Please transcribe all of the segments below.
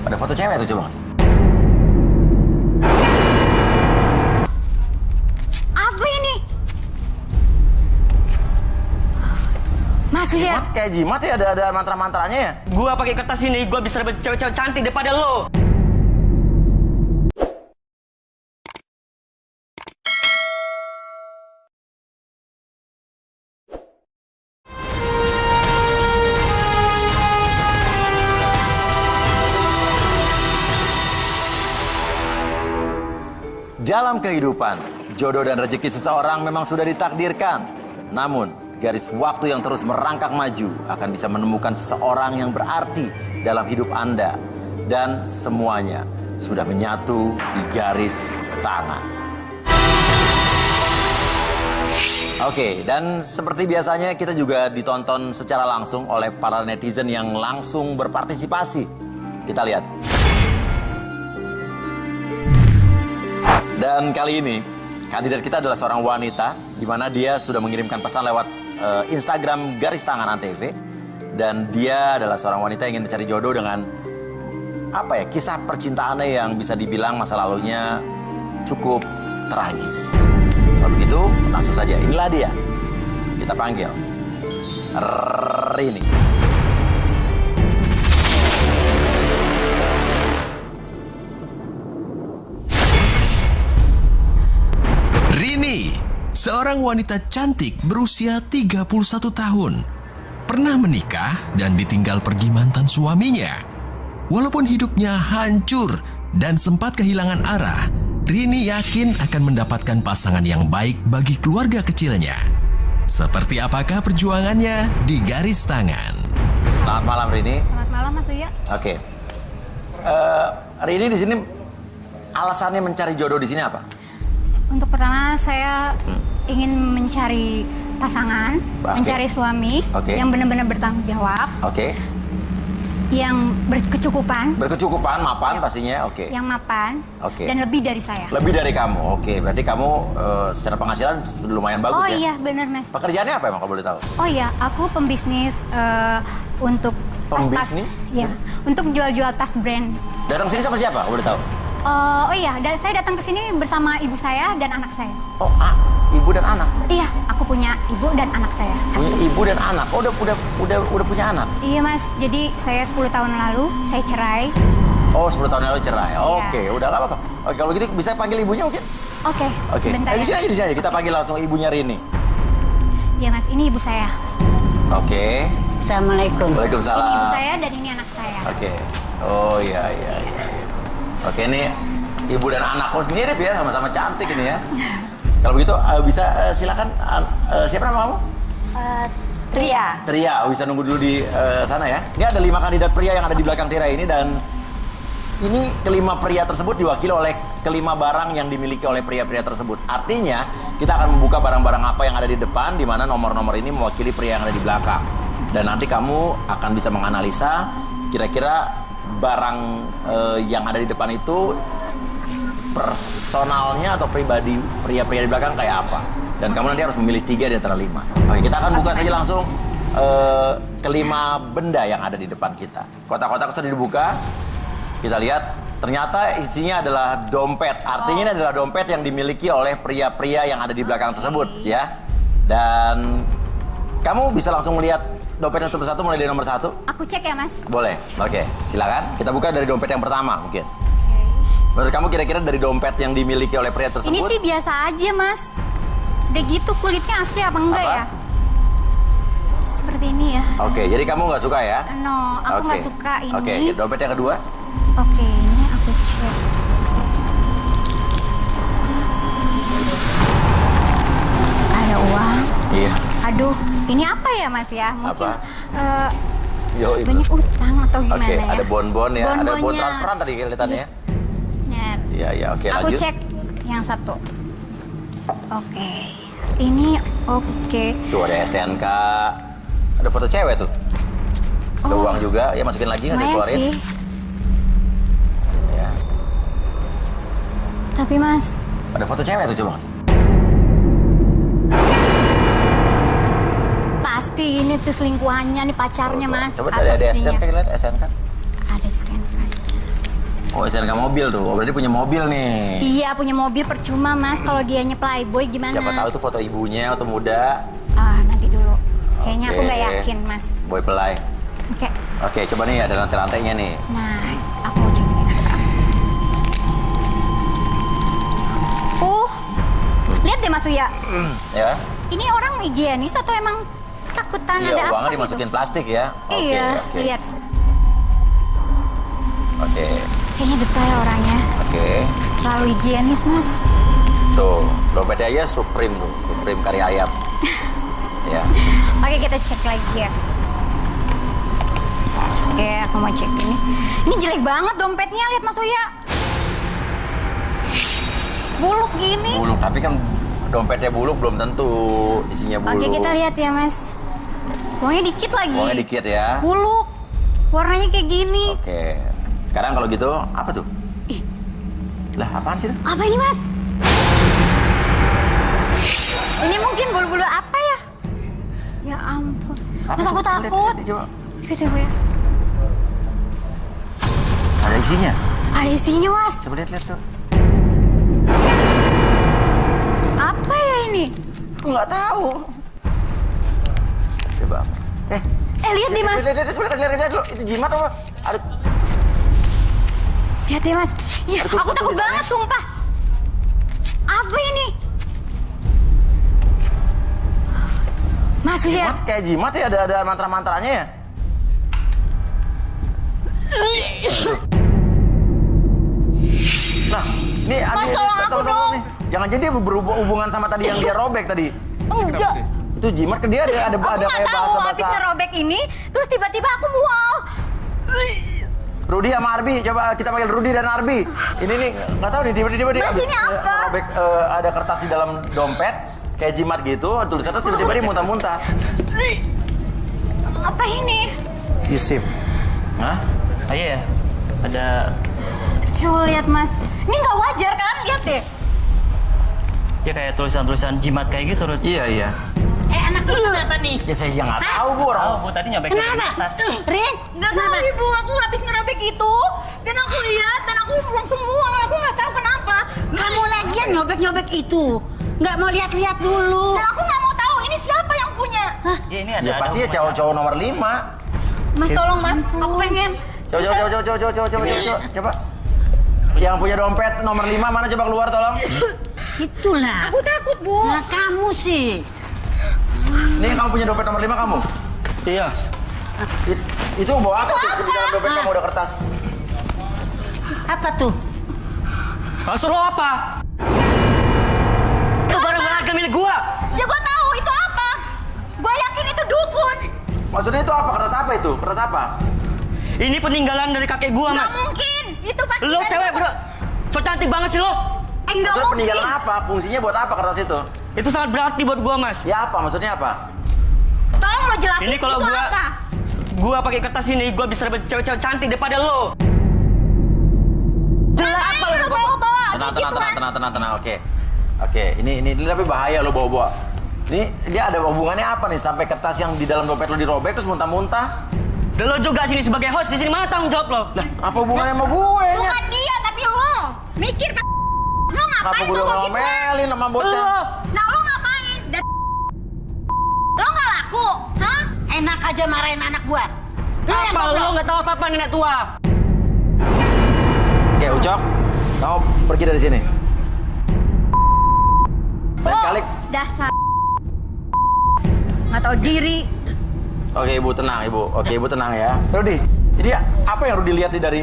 Ada foto cewek tuh, coba Mas. Apa ini? Mas lihat. Jimat kayak jimat ya, ada mantra-mantranya ya? Gua pakai kertas ini, gua bisa dapat cewek-cewek cantik daripada lo. Dalam kehidupan, jodoh dan rezeki seseorang memang sudah ditakdirkan. Namun, garis waktu yang terus merangkak maju akan bisa menemukan seseorang yang berarti dalam hidup Anda. Dan semuanya sudah menyatu di garis tangan. Oke, dan seperti biasanya kita juga ditonton secara langsung oleh para netizen yang langsung berpartisipasi. Kita lihat. Dan kali ini, kandidat kita adalah seorang wanita, di mana dia sudah mengirimkan pesan lewat Instagram Garis Tangan Antv. Dan dia adalah seorang wanita yang ingin mencari jodoh dengan, kisah percintaannya yang bisa dibilang masa lalunya cukup tragis. Kalau begitu, langsung saja, inilah dia. Kita panggil Rini. Rini, seorang wanita cantik berusia 31 tahun. Pernah menikah dan ditinggal pergi mantan suaminya. Walaupun hidupnya hancur dan sempat kehilangan arah, Rini yakin akan mendapatkan pasangan yang baik bagi keluarga kecilnya. Seperti apakah perjuangannya di Garis Tangan? Selamat malam, Rini. Selamat malam Mas Uya. Oke. Rini di sini alasannya mencari jodoh di sini apa? Untuk pertama saya ingin mencari pasangan, mencari suami yang benar-benar bertanggung jawab, yang berkecukupan, mapan pastinya, yang mapan, dan lebih dari saya. Lebih dari kamu, berarti kamu secara penghasilan sudah lumayan bagus ya? Oh iya, benar Mas. Pekerjaannya apa emang kalau boleh tahu? Oh iya, aku pembisnis untuk Pembisnis? tas-tas, ya, untuk jual-jual tas brand. Datang sini sama siapa? Kalau boleh tahu? Oh iya, saya datang ke sini bersama ibu saya dan anak saya. Oh, ibu dan anak? Iya, aku punya ibu dan anak saya. Punya ibu dan anak? Oh, udah punya anak? Iya Mas, jadi saya 10 tahun lalu saya cerai. Oh, 10 tahun lalu cerai. Iya. Oke, udah gak apa-apa. Oke, kalau gitu bisa panggil ibunya mungkin? Oke. Bentar Di ya. sini aja, kita panggil langsung ibunya Rini. Iya Mas, ini ibu saya. Oke. Assalamualaikum. Waalaikumsalam. Ini ibu saya dan ini anak saya. Oke. Oh iya. Oke, ini ibu dan anak. Oh, mirip ya, sama-sama cantik ini ya. Kalau begitu bisa silakan, siapa nama kamu? Tria. Bisa nunggu dulu di sana ya. Ini ada 5 kandidat pria yang ada di belakang Tria ini, dan ini kelima pria tersebut diwakili oleh kelima barang yang dimiliki oleh pria-pria tersebut. Artinya kita akan membuka barang-barang apa yang ada di depan, di mana nomor-nomor ini mewakili pria yang ada di belakang. Dan nanti kamu akan bisa menganalisa kira-kira barang yang ada di depan itu personalnya atau pribadi pria-pria di belakang kayak apa. Dan kamu nanti harus memilih 3 di antara 5. Oke, kita akan buka saja langsung kelima benda yang ada di depan kita. Kotak-kotak sudah dibuka. Kita lihat, ternyata isinya adalah dompet. Artinya ini adalah dompet yang dimiliki oleh pria-pria yang ada di belakang tersebut ya. Dan kamu bisa langsung melihat dompet satu persatu mulai dari nomor 1. Aku cek ya Mas. Boleh, oke, silakan. Kita buka dari dompet yang pertama mungkin. Menurut kamu kira-kira dari dompet yang dimiliki oleh pria tersebut? Ini sih biasa aja Mas. Udah gitu kulitnya asli apa enggak ya? Seperti ini ya. Oke, jadi kamu nggak suka ya? No, aku nggak suka ini. Oke, dompet yang kedua? Oke, ini aku cek. Ada uang. Iya. Aduh, ini apa ya Mas ya? Mungkin Itu. banyak utang atau gimana Oke, ya? ada bon-bon ya. Ada bon Bon-bonnya. transferan tadi kelihatannya ya. Benar. Iya, oke, Aku lanjut. cek yang satu. Oke. Ini oke. Tuh ada SNK. Ada foto cewek tuh. Ada Oh. uang juga. Ya masukin lagi, nggak saya Lumayan keluarin. sih. Ya. Tapi Mas, Ada foto cewek tuh, coba Mas. pasti ini tuh selingkuhannya nih pacarnya Mas. Coba Atau ada istrinya. SNK, kita lihat SNK. Ada STNK. Oh, STNK mobil tuh. Oh, berarti punya mobil nih. Iya, punya mobil percuma, Mas. Kalau dianya playboy gimana? Siapa tahu tuh foto ibunya waktu muda. Ah, nanti dulu. Kayaknya aku Oke. nggak yakin, Mas. Boy pelai. Oke. Oke, coba nih ada lantai-lantainya nih. Nah, aku mau cek ini. Lihat deh Mas Uya. Ya. Ini orang higienis atau emang ketakutan Iya, ada apa uangnya gitu? dimasukin plastik ya. Oke, Iya, oke. lihat. Oke. Kayaknya detail orangnya. Oke. Terlalu higienis, Mas. Tuh, dompetnya aja Supreme tuh. Supreme kari ayam. Ya. Oke, kita cek lagi ya. Oke, aku mau cek ini. Ini jelek banget dompetnya, lihat Mas Uya. Buluk gini. Buluk, tapi kan dompetnya buluk belum tentu isinya buluk. Oke, kita lihat ya, Mas. Uangnya dikit lagi. Uangnya dikit ya. Buluk. Warnanya kayak gini. Oke. Sekarang kalau gitu, apa tuh? Ih. Lah, apaan sih? Apa ini, Mas? Ini mungkin bulu-bulu apa ya? Ya ampun. Apa Mas, tuh? aku takut. Lihat, coba. Coba ya. Ada isinya. Ada isinya, Mas. Coba lihat tuh. Apa ya ini? Aku nggak tahu. Coba. Lihat deh, Mas. Lihat dulu. Itu jimat apa? Ada. Lihat deh, Mas. Ya, Ada aku takut tulisannya. banget, sumpah. Apa ini? Mas, lihat. Jimat kayak jimat ya, ada mantra-mantranya ya. Nah, ini Mas, tolong aku dong. nih. Jangan jadi dia berhubungan sama tadi yang dia robek tadi. Enggak. Itu jimat ke dia ada Aku nggak kayak tahu habis bahasa-bahasa. ngerobek ini, terus tiba-tiba aku mual. Rudi sama Arbi, coba kita panggil Rudi dan Arbi. Ini nih nggak tahu nih tiba-tiba dia Mas, habis ini apa? ngerobek ada kertas di dalam dompet kayak jimat gitu, tulisannya terus tiba-tiba dia muntah-muntah. Apa ini? Isim. Hah? Iya ya. Ada Coba lihat, Mas. Ini nggak wajar kan? Lihat deh. ya kayak tulisan-tulisan jimat kayak gitu, Rut. Iya. Anak itu kenapa nih? Ya saya nggak tahu Bu orang. Oh, Bu tadi nyobek dari Kenapa? atas. Rin, Nggak tahu Ibu, aku habis ngerobek itu dan aku lihat dan aku langsung mual. Aku nggak tahu kenapa. kamu lagian nyobek-nyobek itu. Nggak mau lihat-lihat dulu. Dan aku nggak mau tahu ini siapa yang punya. Ya ini ada. Ya pasti ya cowok-cowok nomor 5. Mas, tolong Mas, aku pengen. Coba. Yang punya dompet nomor 5 mana coba keluar tolong. Itulah. Aku takut, Bu. Nah, kamu sih. Nih kamu punya dompet nomor 5 kamu. Iya. Itu bawa apa tuh? Di dalam dompet kamu ada kertas. Apa tuh? Maksud lo apa? Itu barang berharga milik gua. Ya gua tahu itu apa. Gua yakin itu dukun. Maksudnya itu apa? Kertas apa itu? Kertas apa? Ini peninggalan dari kakek gua, Nggak Mas. mungkin. Itu pasti Lo dari cewek, dukun. bro. So cantik banget sih lo. Nggak Maksudnya mungkin. peninggalan apa? Fungsinya buat apa kertas itu? Itu sangat berarti buat gua, Mas. Ya apa? Maksudnya apa? Tolong lo jelasin Ini kalau itu gua- apa. Gua pakai kertas ini, gua bisa dapat cewek-cewek cantik daripada lo. Jelas apa Ngapain lo lo bawa-bawa? Tenang. Oke. Ini tapi bahaya lo bawa-bawa. Ini dia ada hubungannya apa nih sampai kertas yang di dalam dompet lo dirobek terus muntah-muntah? Dan lo juga sini sebagai host di sini, mana tanggung jawab lo? Lah, apa hubungannya sama gue nya? Bukan dia, tapi lo. Mikir, Pak. Lo Kenapa ngapain gue bawa gitu? ngomelin sama bocah? Lo. Nah, lo ngapain? Dan lo nggak laku, hah? Enak aja marahin anak gua. yang Apa goblok. lo nggak tahu apa-apa nenek tua? Oke, Ucok, kamu pergi dari sini. Lain kali. Dasar. Nggak tahu diri. Oke, Ibu tenang, Ibu. Oke, Ibu tenang ya. Rudi, jadi apa yang Rudi lihat nih dari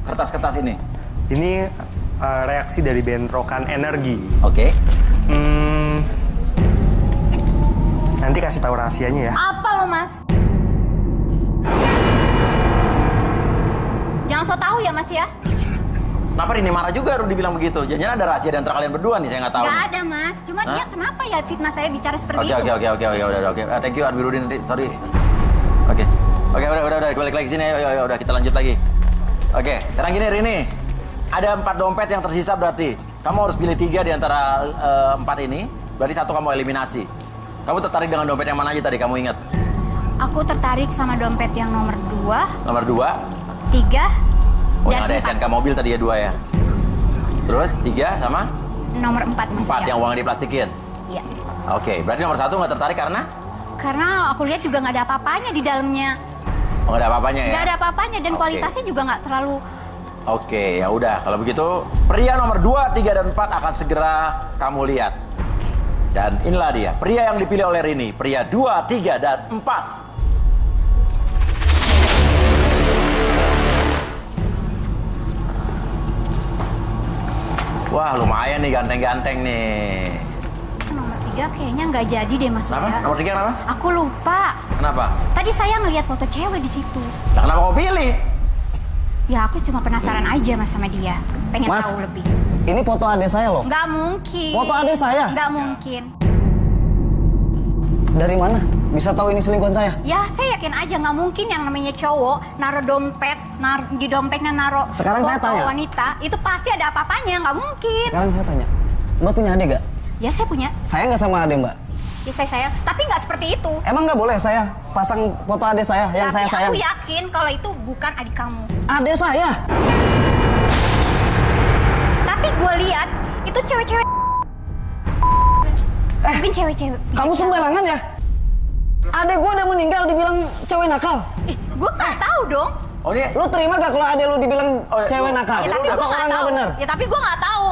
kertas-kertas ini? Ini reaksi dari bentrokan energi. Oke. Nanti kasih tahu rahasianya ya. Apa lo, Mas? Jangan so tahu ya, Mas ya. Kenapa Rini marah juga Rudi bilang begitu? Jangan ada rahasia di antara kalian berdua nih, saya nggak tahu. Nggak nih. ada, Mas. Cuma Hah? dia kenapa ya fitnah saya bicara seperti Oke, itu? oke. Thank you Arbi Rudi nanti. Sorry. Oke, udah. Balik lagi sini. Ayo, udah kita lanjut lagi. Oke, sekarang gini Rini. Ada 4 dompet yang tersisa berarti. Kamu harus pilih 3 di antara 4 ini. Berarti 1 kamu eliminasi. Kamu tertarik dengan dompet yang mana aja tadi? Kamu ingat? Aku tertarik sama dompet yang nomor 2, Nomor 2. 3, Oh, Dan yang ada 4. SNK mobil tadi ya 2 ya. Terus 3 sama Nomor 4 Mas. 4 yang uangnya diplastikin. Iya. Oke, berarti nomor 1 nggak tertarik karena? Karena aku lihat juga nggak ada apa-apanya di dalamnya. Oh, nggak ada apa-apanya ya? Nggak ada apa-apanya dan Oke. kualitasnya juga nggak terlalu. Oke, ya udah. Kalau begitu, pria nomor 2, 3, dan 4 akan segera kamu lihat. Dan inilah dia, pria yang dipilih oleh Rini. Pria 2, 3, dan 4. Wah, lumayan nih, ganteng-ganteng nih. Nomor 3 kayaknya nggak jadi deh Mas Kenapa? Surya. Nomor 3 kenapa? Aku lupa. Kenapa? Tadi saya ngelihat foto cewek di situ. Nah, kenapa kau pilih? Ya aku cuma penasaran aja Mas sama dia. Pengen Mas. tahu lebih. Ini foto adik saya loh. Nggak mungkin. Foto adik saya? Nggak mungkin. Dari mana? Bisa tahu ini selingkuhan saya? Ya saya yakin aja nggak mungkin yang namanya cowok naruh dompet, di dompetnya naruh Sekarang saya foto tanya. wanita, itu pasti ada apa-apanya, nggak mungkin. Sekarang saya tanya, Mbak punya adik gak? Ya saya punya, Saya nggak sama adik Mbak. ya saya sayang, tapi nggak seperti itu. Emang nggak boleh saya pasang foto adik saya yang Tapi saya sayang? aku yakin kalau itu bukan adik kamu. Adik saya? Tapi gue lihat itu cewek-cewek. Mungkin cewek-cewek. Kamu sembarangan ya? Adik gua udah meninggal dibilang cewek nakal. Gue nggak tahu dong. Oh, ini Lu terima gak kalau adik lu dibilang Oh, cewek lu- nakal? Ya tapi Atau gue orang nggak nggak tahu. bener? Ya tapi gue nggak tahu.